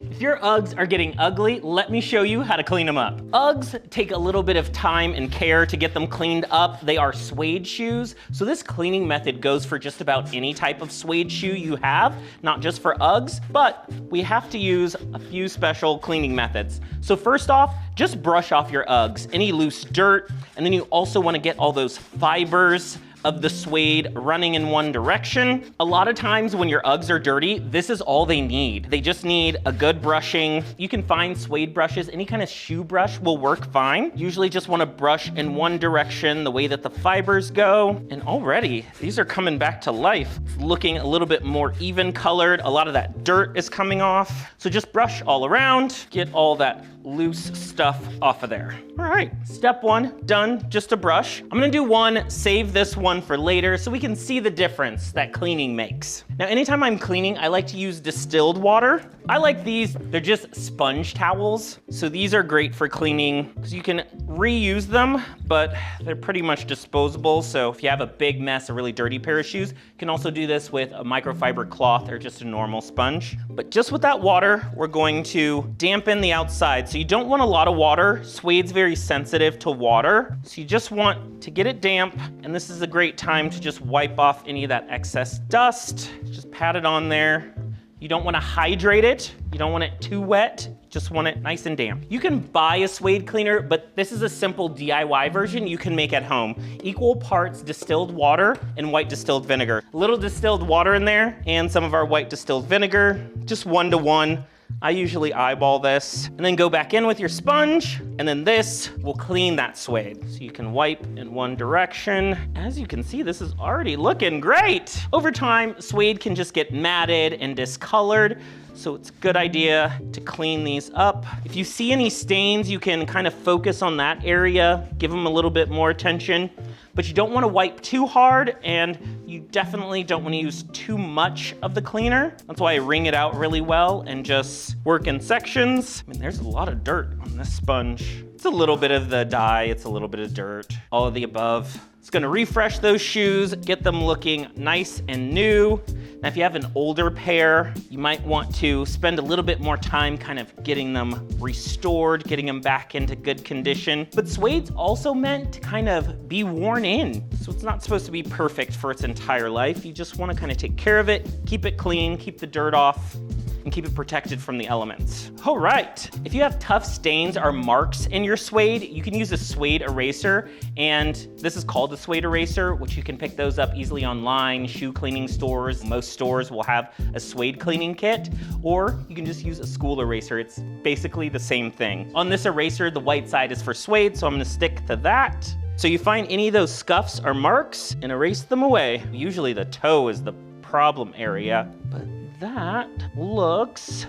If your Uggs are getting ugly, let me show you how to clean them up. Uggs take a little bit of time and care to get them cleaned up. They are suede shoes, so this cleaning method goes for just about any type of suede shoe you have, not just for Uggs, but we have to use a few special cleaning methods. So first off, just brush off your Uggs, any loose dirt, and then you also want to get all those fibers of the suede running in one direction. A lot of times when your Uggs are dirty, this is all they need. They just need a good brushing. You can find suede brushes, any kind of shoe brush will work fine. Usually just want to brush in one direction, the way that the fibers go. And already, these are coming back to life. It's looking a little bit more even colored. A lot of that dirt is coming off. So just brush all around, get all that loose stuff off of there. All right, step one, done, just a brush. I'm gonna do one, save this one for later so we can see the difference that cleaning makes. Now, anytime I'm cleaning, I like to use distilled water. I like these, they're just sponge towels. So these are great for cleaning because you can reuse them, but they're pretty much disposable. So if you have a big mess, a really dirty pair of shoes, you can also do this with a microfiber cloth or just a normal sponge. But just with that water, we're going to dampen the outside. So you don't want a lot of water. Suede's very sensitive to water. So you just want to get it damp. And this is a great time to just wipe off any of that excess dust. Just pat it on there. You don't want to hydrate it. You don't want it too wet. You just want it nice and damp. You can buy a suede cleaner, but this is a simple DIY version you can make at home. Equal parts distilled water and white distilled vinegar. A little distilled water in there and some of our white distilled vinegar, just 1-to-1. I usually eyeball this and then go back in with your sponge, and then this will clean that suede. So you can wipe in one direction. As you can see, this is already looking great. Over time, suede can just get matted and discolored, so it's a good idea to clean these up. If you see any stains, you can kind of focus on that area, give them a little bit more attention. But you don't want to wipe too hard, and you definitely don't want to use too much of the cleaner. That's why I wring it out really well and just work in sections. I mean, there's a lot of dirt on this sponge. It's a little bit of the dye, it's a little bit of dirt, all of the above. It's gonna refresh those shoes, get them looking nice and new. Now, if you have an older pair, you might want to spend a little bit more time kind of getting them restored, getting them back into good condition. But suede's also meant to kind of be worn in. So it's not supposed to be perfect for its entire life. You just wanna kind of take care of it, keep it clean, keep the dirt off, and keep it protected from the elements. All right, if you have tough stains or marks in your suede, you can use a suede eraser, and this is called a suede eraser, which you can pick those up easily online, shoe cleaning stores. Most stores will have a suede cleaning kit, or you can just use a school eraser. It's basically the same thing. On this eraser, the white side is for suede, so I'm gonna stick to that. So you find any of those scuffs or marks and erase them away. Usually the toe is the problem area, but that looks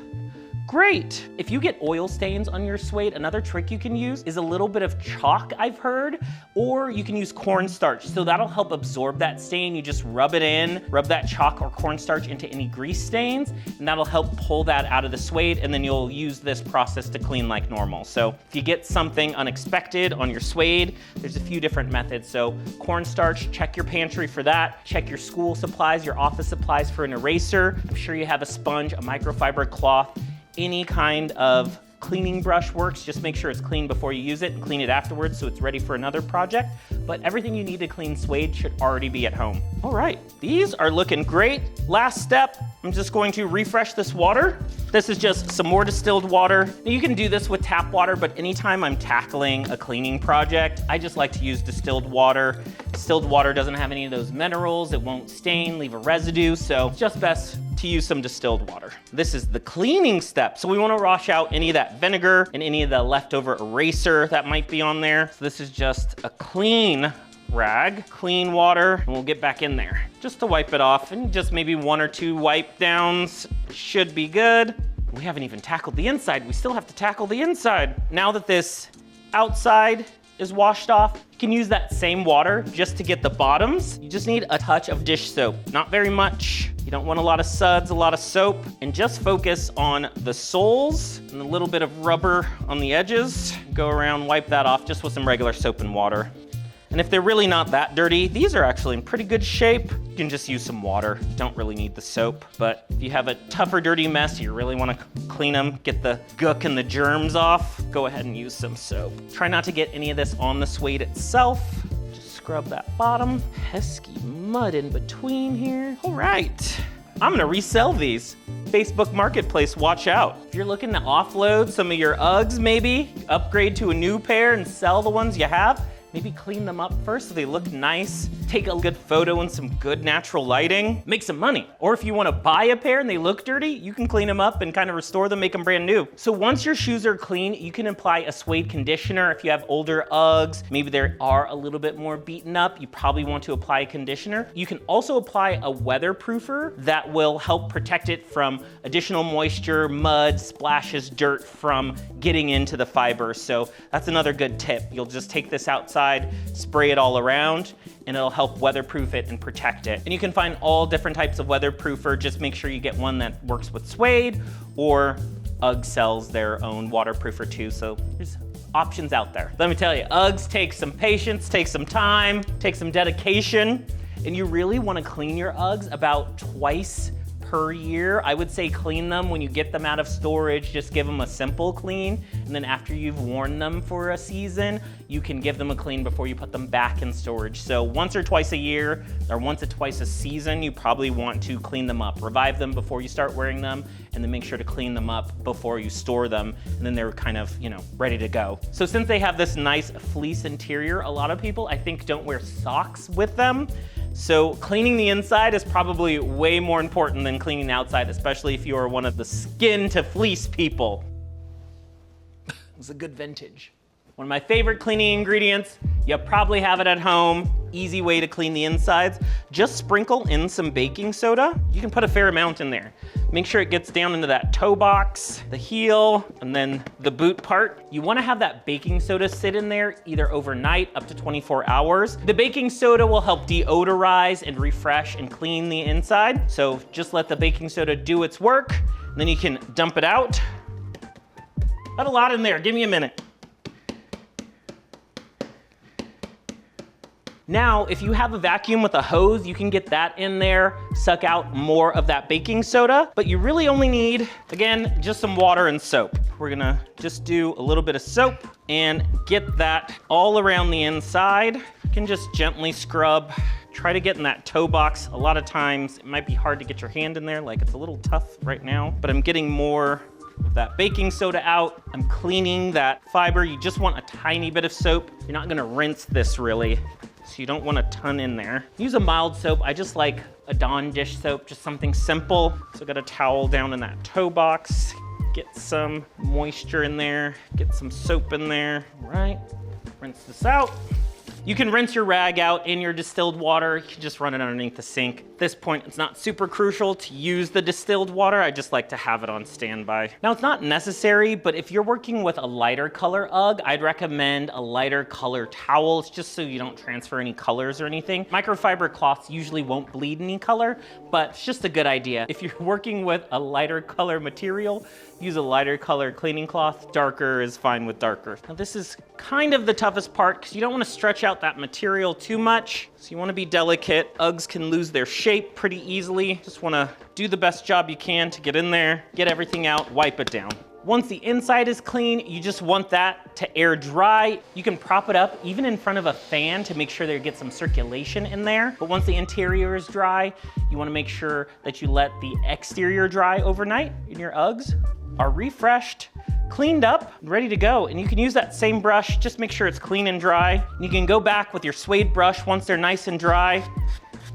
great. If you get oil stains on your suede, another trick you can use is a little bit of chalk, I've heard, or you can use cornstarch. So that'll help absorb that stain. You just rub it in, rub that chalk or cornstarch into any grease stains, and that'll help pull that out of the suede, and then you'll use this process to clean like normal. So if you get something unexpected on your suede, there's a few different methods. So cornstarch, check your pantry for that. Check your school supplies, your office supplies for an eraser. I'm sure you have a sponge, a microfiber cloth, any kind of cleaning brush works. Just make sure it's clean before you use it and clean it afterwards so it's ready for another project. But everything you need to clean suede should already be at home. All right, these are looking great. Last step, I'm just going to refresh this water. This is just some more distilled water. Now, you can do this with tap water, but anytime I'm tackling a cleaning project, I just like to use distilled water. Distilled water doesn't have any of those minerals. It won't stain, leave a residue, so it's just best to use some distilled water. This is the cleaning step. So we wanna wash out any of that vinegar and any of the leftover eraser that might be on there. So this is just a clean rag, clean water, and we'll get back in there just to wipe it off, and just maybe 1 or 2 wipe downs should be good. We haven't even tackled the inside. We still have to tackle the inside. Now that this outside is washed off, you can use that same water just to get the bottoms. You just need a touch of dish soap, not very much. You don't want a lot of suds, a lot of soap, and just focus on the soles and a little bit of rubber on the edges. Go around, wipe that off just with some regular soap and water. And if they're really not that dirty, these are actually in pretty good shape. can just use some water. Don't really need the soap, but if you have a tough or dirty mess, you really want to clean them, get the gook and the germs off, go ahead and use some soap. Try not to get any of this on the suede itself. Just scrub that bottom. Pesky mud in between here. All right, I'm gonna resell these. Facebook Marketplace, watch out. If you're looking to offload some of your Uggs maybe, upgrade to a new pair and sell the ones you have, maybe clean them up first so they look nice. Take a good photo and some good natural lighting. Make some money. Or if you want to buy a pair and they look dirty, you can clean them up and kind of restore them, make them brand new. So once your shoes are clean, you can apply a suede conditioner. If you have older Uggs, maybe they are a little bit more beaten up, you probably want to apply a conditioner. You can also apply a weatherproofer that will help protect it from additional moisture, mud, splashes, dirt from getting into the fibers. So that's another good tip. You'll just take this outside, spray it all around, and it'll help weatherproof it and protect it. And you can find all different types of weatherproofer. Just make sure you get one that works with suede, or UGG sells their own waterproofer too. So there's options out there. Let me tell you, Uggs take some patience, take some time, take some dedication, and you really want to clean your Uggs about twice per year. I would say clean them when you get them out of storage. Just give them a simple clean, and then after you've worn them for a season, you can give them a clean before you put them back in storage. So once or twice a year, or once or twice a season, you probably want to clean them up. Revive them before you start wearing them, and then make sure to clean them up before you store them, and then they're kind of, you know, ready to go. So since they have this nice fleece interior, a lot of people, I think, don't wear socks with them. So cleaning the inside is probably way more important than cleaning the outside, especially if you are one of the skin-to-fleece people. It's a good vintage. One of my favorite cleaning ingredients, you probably have it at home, easy way to clean the insides. Just sprinkle in some baking soda. You can put a fair amount in there. Make sure it gets down into that toe box, the heel, and then the boot part. You wanna have that baking soda sit in there either overnight up to 24 hours. The baking soda will help deodorize and refresh and clean the inside. So just let the baking soda do its work, and then you can dump it out. Put a lot in there, give me a minute. Now, if you have a vacuum with a hose, you can get that in there, suck out more of that baking soda, but you really only need, again, just some water and soap. We're gonna just do a little bit of soap and get that all around the inside. You can just gently scrub. Try to get in that toe box. A lot of times it might be hard to get your hand in there, like it's a little tough right now, but I'm getting more of that baking soda out. I'm cleaning that fiber. You just want a tiny bit of soap. You're not gonna rinse this really, so you don't want a ton in there. Use a mild soap. I just like a Dawn dish soap, just something simple. So I got a towel down in that toe box. Get some moisture in there, get some soap in there. All right, rinse this out. You can rinse your rag out in your distilled water. You can just run it underneath the sink. At this point, it's not super crucial to use the distilled water. I just like to have it on standby. Now, it's not necessary, but if you're working with a lighter color UGG, I'd recommend a lighter color towel, just so you don't transfer any colors or anything. Microfiber cloths usually won't bleed any color, but it's just a good idea. If you're working with a lighter color material, use a lighter color cleaning cloth. Darker is fine with darker. Now this is kind of the toughest part because you don't want to stretch out that material too much. So you want to be delicate. Uggs can lose their shape pretty easily. Just want to do the best job you can to get in there, get everything out, wipe it down. Once the inside is clean, you just want that to air dry. You can prop it up even in front of a fan to make sure there gets some circulation in there. But once the interior is dry, you want to make sure that you let the exterior dry overnight, and your Uggs are refreshed, cleaned up, ready to go. And you can use that same brush, just make sure it's clean and dry. And you can go back with your suede brush once they're nice and dry.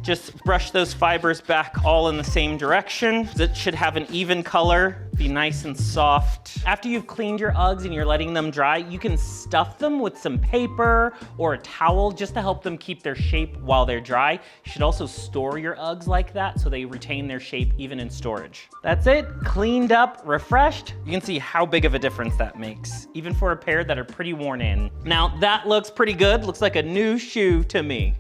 Just brush those fibers back all in the same direction. It should have an even color, be nice and soft. After you've cleaned your Uggs and you're letting them dry, you can stuff them with some paper or a towel just to help them keep their shape while they're dry. You should also store your Uggs like that so they retain their shape even in storage. That's it, cleaned up, refreshed. You can see how big of a difference that makes, even for a pair that are pretty worn in. Now that looks pretty good, looks like a new shoe to me.